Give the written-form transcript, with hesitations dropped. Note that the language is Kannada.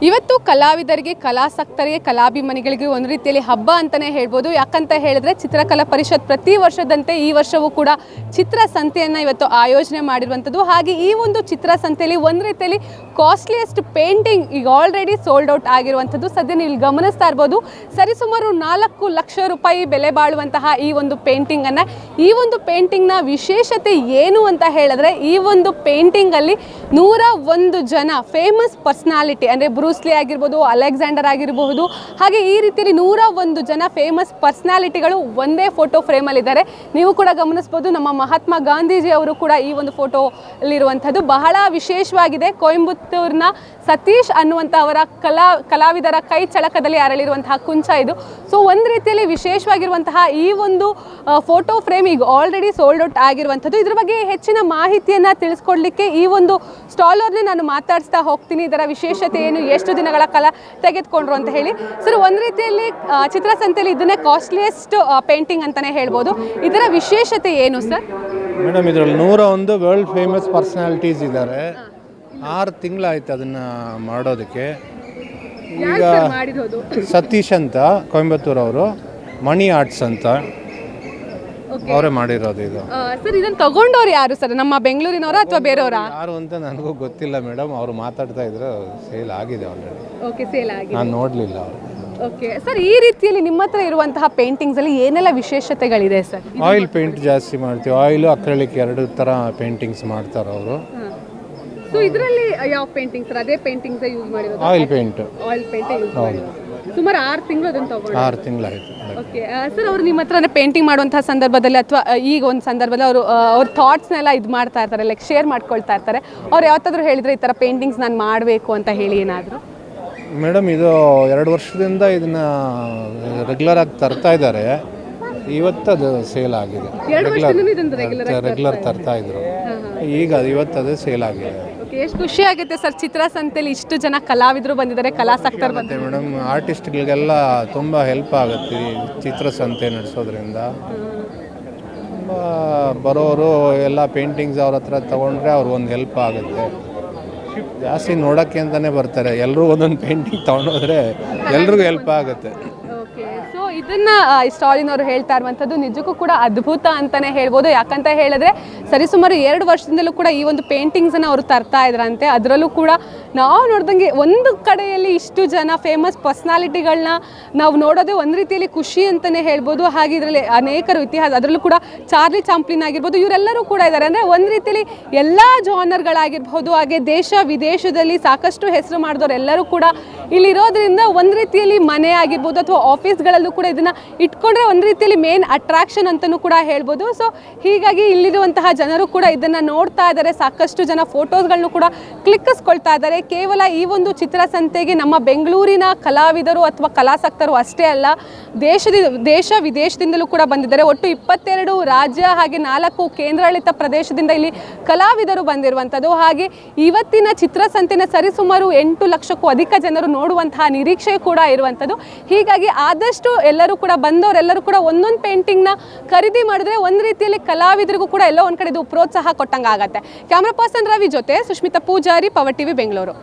ಇವತ್ತು ಕಲಾವಿದರಿಗೆ, ಕಲಾಸಕ್ತರಿಗೆ, ಕಲಾಭಿಮಾನಿಗಳಿಗೆ ಒಂದು ರೀತಿಯಲ್ಲಿ ಹಬ್ಬ ಅಂತಲೇ ಹೇಳ್ಬೋದು. ಯಾಕಂತ ಹೇಳಿದ್ರೆ ಚಿತ್ರಕಲಾ ಪರಿಷತ್ ಪ್ರತಿ ವರ್ಷದಂತೆ ಈ ವರ್ಷವೂ ಕೂಡ ಚಿತ್ರಸಂತೆಯನ್ನು ಇವತ್ತು ಆಯೋಜನೆ ಮಾಡಿರುವಂಥದ್ದು. ಹಾಗೆ ಈ ಒಂದು ಚಿತ್ರಸಂತೆಯಲ್ಲಿ ಒಂದು ರೀತಿಯಲ್ಲಿ ಕಾಸ್ಟ್ಲಿಯೆಸ್ಟ್ ಪೇಂಟಿಂಗ್ ಈಗ ಆಲ್ರೆಡಿ ಸೋಲ್ಡ್ ಔಟ್ ಆಗಿರುವಂಥದ್ದು. ಸದ್ಯ ನೀವು ಇಲ್ಲಿ ಗಮನಿಸ್ತಾ ಇರ್ಬೋದು, ಸರಿಸುಮಾರು 4 ಲಕ್ಷ ರೂಪಾಯಿ ಬೆಲೆ ಬಾಳುವಂತಹ ಈ ಒಂದು ಪೇಂಟಿಂಗನ್ನು, ಈ ಒಂದು ಪೇಂಟಿಂಗ್ನ ವಿಶೇಷತೆ ಏನು ಅಂತ ಹೇಳಿದ್ರೆ, ಈ ಒಂದು ಪೇಂಟಿಂಗಲ್ಲಿ 101 ಜನ ಫೇಮಸ್ ಪರ್ಸ್ನಾಲಿಟಿ ಅಂದರೆ ಬ್ರೂಸ್ಲಿ ಆಗಿರ್ಬೋದು, ಅಲೆಕ್ಸಾಂಡರ್ ಆಗಿರಬಹುದು, ಹಾಗೆ ಈ ರೀತಿಯಲ್ಲಿ 101 ಜನ ಫೇಮಸ್ ಪರ್ಸ್ನಾಲಿಟಿಗಳು ಒಂದೇ ಫೋಟೋ ಫ್ರೇಮಲ್ಲಿದ್ದಾರೆ. ನೀವು ಕೂಡ ಗಮನಿಸ್ಬೋದು, ನಮ್ಮ ಮಹಾತ್ಮ ಗಾಂಧೀಜಿ ಅವರು ಕೂಡ ಈ ಒಂದು ಫೋಟೋಲಿರುವಂಥದ್ದು ಬಹಳ ವಿಶೇಷವಾಗಿದೆ. ಕೊಯಂಬತ್ತೂರಿನ ಸತೀಶ್ ಅನ್ನುವಂಥವರ ಕಲಾವಿದರ ಕೈ ಚಳಕದಲ್ಲಿ ಅರಳಿರುವಂತಹ ಕುಂಚ ಇದು. ಸೊ ಒಂದು ರೀತಿಯಲ್ಲಿ ವಿಶೇಷವಾಗಿರುವಂತಹ ಈ ಒಂದು ಫೋಟೋ ಫ್ರೇಮ್ ಈಗ ಆಲ್ರೆಡಿ ಸೋಲ್ಡ್ ಔಟ್ ಆಗಿರುವಂಥದ್ದು. ಇದ್ರ ಬಗ್ಗೆ ಹೆಚ್ಚಿನ ಮಾಹಿತಿಯನ್ನು ತಿಳಿಸ್ಕೊಡ್ಲಿಕ್ಕೆ ಈ ಒಂದು ಸ್ಟಾಲರ್ನೇ ನಾನು ಮಾತಾಡಿಸ್ತಾ ಹೋಗ್ತೀನಿ. ಇದರ ವಿಶೇಷತೆ ಏನು, ಎಷ್ಟು ದಿನಗಳ ಕಾಲ ತೆಗೆದುಕೊಂಡ್ರು ಅಂತ ಹೇಳಿ. ಸರ್, ಒಂದು ರೀತಿಯಲ್ಲಿ ಚಿತ್ರಸಂತೆಯಲ್ಲಿ ಇದನ್ನೇ ಕಾಸ್ಟ್ಲಿಯೆಸ್ಟ್ ಪೇಂಟಿಂಗ್ ಅಂತಲೇ ಹೇಳ್ಬೋದು. ಇದರ ವಿಶೇಷತೆ ಏನು ಸರ್? ಮೇಡಮ್, ಇದರಲ್ಲಿ 101 ವರ್ಲ್ಡ್ ಫೇಮಸ್ ಪರ್ಸನಾಲಿಟೀಸ್ ಇದ್ದಾರೆ. 6 ತಿಂಗಳಾಯ್ತು ಅದನ್ನು ಮಾಡೋದಕ್ಕೆ. ಈಗ ಸತೀಶ್ ಅಂತ ಕೊಯಂಬತ್ತೂರು ಅವರು, ಮಣಿ ಆರ್ಟ್ಸ್ ಅಂತ ಅವರೇ ಮಾಡಿರೋದು ಇದು. ಸರ್, ಇದನ್ನು ತಗೊಂಡವ್ರು ಯಾರು ಸರ್? ನಮ್ಮ ಬೆಂಗಳೂರಿನವರ ಅಥವಾ ಬೇರೆಯವರ? ಯಾರು ಅಂತ ನನಗೂ ಗೊತ್ತಿಲ್ಲ ಮೇಡಮ್. ಅವರು ಮಾತಾಡ್ತಾ ಇದ್ರು, ಸೇಲ್ ಆಗಿದೆ ಆಲ್ರೆಡಿ. ಓಕೆ, ಸೇಲ್ ಆಗಿದೆ. ನಾನು ನೋಡಲಿಲ್ಲ ಅವರು. ಓಕೆ ಸರ್, ಈ ರೀತಿಯಲ್ಲಿ ನಿಮ್ಮ ಹತ್ರ ಇರುವಂತಹ ಪೇಂಟಿಂಗ್ಸಲ್ಲಿ ಏನೆಲ್ಲ ವಿಶೇಷತೆಗಳಿದೆ ಸರ್? ಆಯಿಲ್ ಪೇಂಟ್ ಜಾಸ್ತಿ ಮಾಡ್ತೀವಿ. ಆಯಿಲು, ಅಕ್ರಲಿಕ್ 2 ಥರ ಪೇಂಟಿಂಗ್ಸ್ ಮಾಡ್ತಾರೆ ಅವರು. ಸೊ ಇದರಲ್ಲಿ ಯಾವ ಪೇಂಟಿಂಗ್ ಸರ್? ಅದೇ ಪೇಂಟಿಂಗ್ಸ್ ಯೂಸ್ ಮಾಡಿರೋದು? ಆಯಿಲ್ ಪೇಂಟ್ ಯೂಸ್ ಮಾಡಿರೋದು. ಸುಮಾರು 6 ತಿಂಗಳು ಅದನ್ನು ತಗೊಂಡು? 6 ತಿಂಗಳಾಯಿತು. ಓಕೆ ಸರ್, ಅವರು ನಿಮ್ಮ ಹತ್ರ ಪೇಂಟಿಂಗ್ ಮಾಡುವಂತಹ ಸಂದರ್ಭದಲ್ಲಿ ಅಥವಾ ಈಗ ಒಂದು ಸಂದರ್ಭದಲ್ಲಿ ಅವ್ರ ಥಾಟ್ಸ್ನೆಲ್ಲ ಇದು ಮಾಡ್ತಾ ಇರ್ತಾರೆ, ಲೈಕ್ ಶೇರ್ ಮಾಡ್ಕೊಳ್ತಾ ಇರ್ತಾರೆ. ಅವ್ರು ಯಾವತ್ತಾದ್ರೂ ಹೇಳಿದ್ರೆ ಈ ಥರ ಪೇಂಟಿಂಗ್ಸ್ ನಾನು ಮಾಡಬೇಕು ಅಂತ ಹೇಳಿ ಏನಾದರೂ? ಮೇಡಮ್, ಇದು 2 ವರ್ಷದಿಂದ ಇದನ್ನು ರೆಗ್ಯುಲರ್ ಆಗಿ ತರ್ತಾ ಇದ್ದಾರೆ. ಇವತ್ತದು ಸೇಲ್ ಆಗಿದೆ. ರೆಗ್ಯುಲರ್ ತರ್ತಾ ಇದ್ರು, ಈಗ ಇವತ್ತದು ಸೇಲ್ ಆಗಿದೆ. ಎಷ್ಟು ಖುಷಿ ಆಗುತ್ತೆ ಸರ್, ಚಿತ್ರಸಂತೆಯಲ್ಲಿ ಇಷ್ಟು ಜನ ಕಲಾವಿದರು ಬಂದಿದ್ದಾರೆ, ಕಲಾಸಕ್ತರು ಬಂದಿದ್ದಾರೆ. ಮೇಡಮ್, ಆರ್ಟಿಸ್ಟ್ಗಳಿಗೆಲ್ಲ ತುಂಬ ಹೆಲ್ಪ್ ಆಗುತ್ತೆ ಈ ಚಿತ್ರಸಂತೆ ನಡೆಸೋದ್ರಿಂದ. ಬರೋರು ಎಲ್ಲ ಪೇಂಟಿಂಗ್ಸ್ ಅವ್ರ ಹತ್ರ ತೊಗೊಂಡ್ರೆ ಅವ್ರಿಗೊಂದು ಹೆಲ್ಪ್ ಆಗುತ್ತೆ. ಜಾಸ್ತಿ ನೋಡೋಕ್ಕೆ ಅಂತಲೇ ಬರ್ತಾರೆ. ಎಲ್ಲರೂ ಒಂದೊಂದು ಪೇಂಟಿಂಗ್ ತೊಗೊಂಡೋದ್ರೆ ಎಲ್ರಿಗೂ ಹೆಲ್ಪ್ ಆಗುತ್ತೆ. ಓಕೆ, ಸೊ ಇದನ್ನು ಸ್ಟಾಲಿನವರು ಹೇಳ್ತಾ ಇರುವಂಥದ್ದು ನಿಜಕ್ಕೂ ಕೂಡ ಅದ್ಭುತ ಅಂತಲೇ ಹೇಳ್ಬೋದು. ಯಾಕಂತ ಹೇಳಿದ್ರೆ ಸರಿಸುಮಾರು 2 ವರ್ಷದಿಂದಲೂ ಕೂಡ ಈ ಒಂದು ಪೇಂಟಿಂಗ್ಸನ್ನು ಅವರು ತರ್ತಾ ಇದ್ರಂತೆ. ಅದರಲ್ಲೂ ಕೂಡ ನಾವು ನೋಡ್ದಂಗೆ ಒಂದು ಕಡೆಯಲ್ಲಿ ಇಷ್ಟು ಜನ ಫೇಮಸ್ ಪರ್ಸ್ನಾಲಿಟಿಗಳನ್ನ ನಾವು ನೋಡೋದೇ ಒಂದು ರೀತಿಯಲ್ಲಿ ಖುಷಿ ಅಂತಲೇ ಹೇಳ್ಬೋದು. ಹಾಗೆ ಇದರಲ್ಲಿ ಅನೇಕರು ಇತಿಹಾಸ, ಅದರಲ್ಲೂ ಕೂಡ ಚಾರ್ಲಿ ಚಾಂಪ್ಲಿನ್ ಆಗಿರ್ಬೋದು, ಇವರೆಲ್ಲರೂ ಕೂಡ ಇದ್ದಾರೆ. ಅಂದರೆ ಒಂದು ರೀತಿಯಲ್ಲಿ ಎಲ್ಲ ಜಾನರ್ಗಳಾಗಿರ್ಬೋದು, ಹಾಗೆ ದೇಶ ವಿದೇಶದಲ್ಲಿ ಸಾಕಷ್ಟು ಹೆಸರು ಮಾಡಿದವರು ಎಲ್ಲರೂ ಕೂಡ ಇಲ್ಲಿರೋದ್ರಿಂದ ಒಂದು ರೀತಿಯಲ್ಲಿ ಮನೆ ಆಗಿರ್ಬೋದು ಅಥವಾ ಆಫೀಸ್ಗಳಲ್ಲೂ ಕೂಡ ಇದನ್ನು ಇಟ್ಕೊಂಡ್ರೆ ಒಂದು ರೀತಿಯಲ್ಲಿ ಮೇನ್ ಅಟ್ರಾಕ್ಷನ್ ಅಂತಲೂ ಕೂಡ ಹೇಳ್ಬೋದು. ಸೊ ಹೀಗಾಗಿ ಇಲ್ಲಿರುವಂತಹ ಜನರು ಕೂಡ ಇದನ್ನು ನೋಡ್ತಾ ಇದ್ದಾರೆ. ಸಾಕಷ್ಟು ಜನ ಫೋಟೋಸ್ಗಳನ್ನು ಕೂಡ ಕ್ಲಿಕ್ಕಿಸ್ಕೊಳ್ತಾ ಇದ್ದಾರೆ. ಕೇವಲ ಈ ಒಂದು ಚಿತ್ರಸಂತೆಗೆ ನಮ್ಮ ಬೆಂಗಳೂರಿನ ಕಲಾವಿದರು ಅಥವಾ ಕಲಾಸಕ್ತರು ಅಷ್ಟೇ ಅಲ್ಲ, ದೇಶ ವಿದೇಶದಿಂದಲೂ ಕೂಡ ಬಂದಿದ್ದಾರೆ. ಒಟ್ಟು 22 ರಾಜ್ಯ ಹಾಗೆ 4 ಕೇಂದ್ರಾಡಳಿತ ಪ್ರದೇಶದಿಂದ ಇಲ್ಲಿ ಕಲಾವಿದರು ಬಂದಿರುವಂಥದ್ದು. ಹಾಗೆ ಇವತ್ತಿನ ಚಿತ್ರಸಂತೆನ ಸರಿಸುಮಾರು 8 ಲಕ್ಷಕ್ಕೂ ಅಧಿಕ ಜನರು ನೋಡುವಂತಹ ನಿರೀಕ್ಷೆ ಕೂಡ ಇರುವಂಥದ್ದು. ಹೀಗಾಗಿ ಆದಷ್ಟು ಎಲ್ಲರೂ ಕೂಡ ಬಂದವರೆಲ್ಲರೂ ಕೂಡ ಒಂದೊಂದು ಪೇಂಟಿಂಗ್ನ ಖರೀದಿ ಮಾಡಿದ್ರೆ ಒಂದು ರೀತಿಯಲ್ಲಿ ಕಲಾವಿದರಿಗೂ ಕೂಡ ಎಲ್ಲೋ ಒಂದು ಕಡೆ ಇದು ಪ್ರೋತ್ಸಾಹ ಕೊಟ್ಟಂಗೆ ಆಗುತ್ತೆ. ಕ್ಯಾಮ್ರಾ ಪರ್ಸನ್ ರವಿ ಜೊತೆ ಸುಷ್ಮಿತಾ ಪೂಜಾರಿ, ಪವರ್ ಟಿವಿ, ಬೆಂಗಳೂರು.